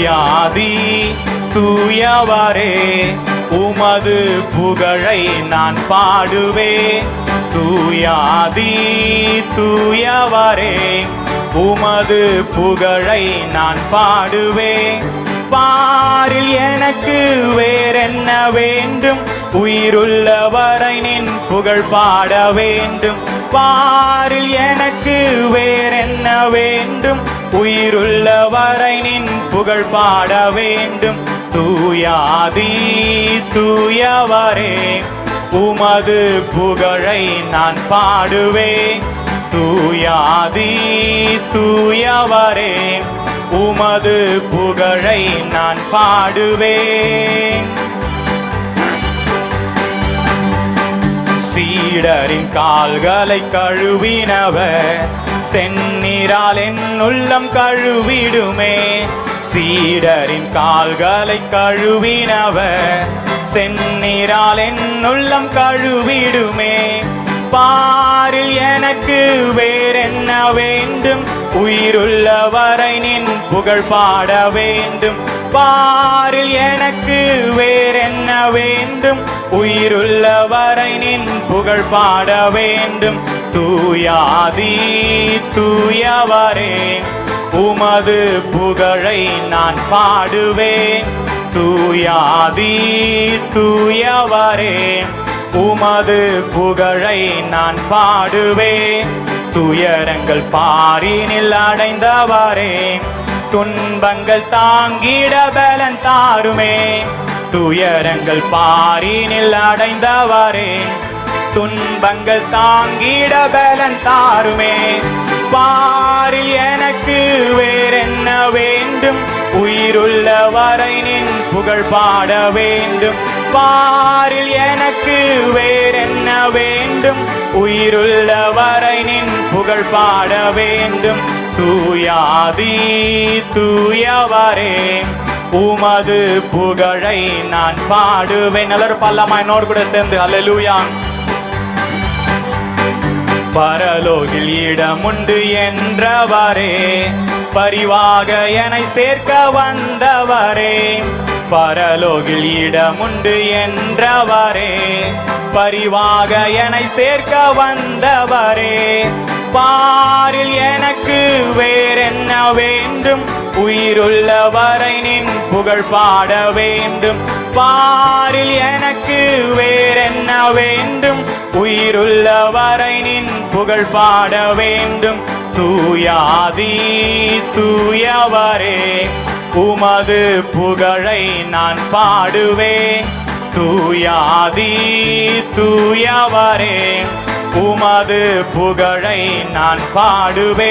தூயாதி தூயவரே உமது புகழை நான் பாடுவே. தூயாதி தூயவரே உமது புகழை நான் பாடுவே. பாரில் எனக்கு வேறென்ன வேண்டும், உயிருள்ளவரை நின் புகழ் பாட வேண்டும். பாரில் எனக்கு வேறென்ன வேண்டும், உயிருள்ளவரை நின் புகழ் பாட வேண்டும். தூயாதி தூயவரே உமது புகழை நான் பாடுவே. தூயாதி தூயவரே உமது புகழை நான் பாடுவேன். சீடரின் கால்களை கழுவினவர் செந்நீரால் என் உள்ளம் கழுவிடுமே. சீடரின் கால்களை கழுவினவர் செந்நீரால் என் உள்ளம் கழுவிடுமே. பாரில் எனக்கு வேறென்ன வேண்டும், உயிருள்ளவரை நின் புகழ் பாட வேண்டும். பாரில் எனக்கு வேறென்ன வேண்டும், உயிருள்ளவரை நின் புகழ் பாட வேண்டும். தூயாதி தூயவரே உமது புகழை நான் பாடுவேன். தூயாதி தூயவரே உமது புகழை நான் பாடுவேன். துயரங்கள் பாரினில் அடைந்தவரே துன்பங்கள் தாங்கிட பலன் தாருமே. துயரங்கள் பாரினில் அடைந்தவரே துன்பங்கள் தாங்கிட பலன் தாருமே. பாரில் எனக்கு வேறென்ன வேண்டும், உயிருள்ளவரை நின் புகழ் பாட வேண்டும். பாரில் எனக்கு வேறென்ன வேண்டும், உயிருள்ளவரை நின் புகழ் பாட வேண்டும். தூயாதி தூயவரே உமது புகழை நான் பாடுவேன். எல்லாரும் பாடலாமா என்னோடு கூட சேர்ந்து? அல்லேலூயா. பரலோகில் இடமுண்டு என்றவரே பரிவாக என்னை சேர்க்க வந்தவரே. பரலோகில் இடமுண்டு என்றவரே பரிவாக என்னை சேர்க்க வந்தவரே. பாரில் எனக்கு வேறென்ன வேண்டும், உயிருள்ளவரை நின் புகழ் பாட வேண்டும். பாரில் எனக்கு வேறென்ன வேண்டும், உயிருள்ளவரை நின் புகழ் பாட வேண்டும். தூயாதி தூயவரே உமது புகழை நான் பாடுவேன். தூயாதி தூயவரே உமது புகழை நான் பாடுவேன்.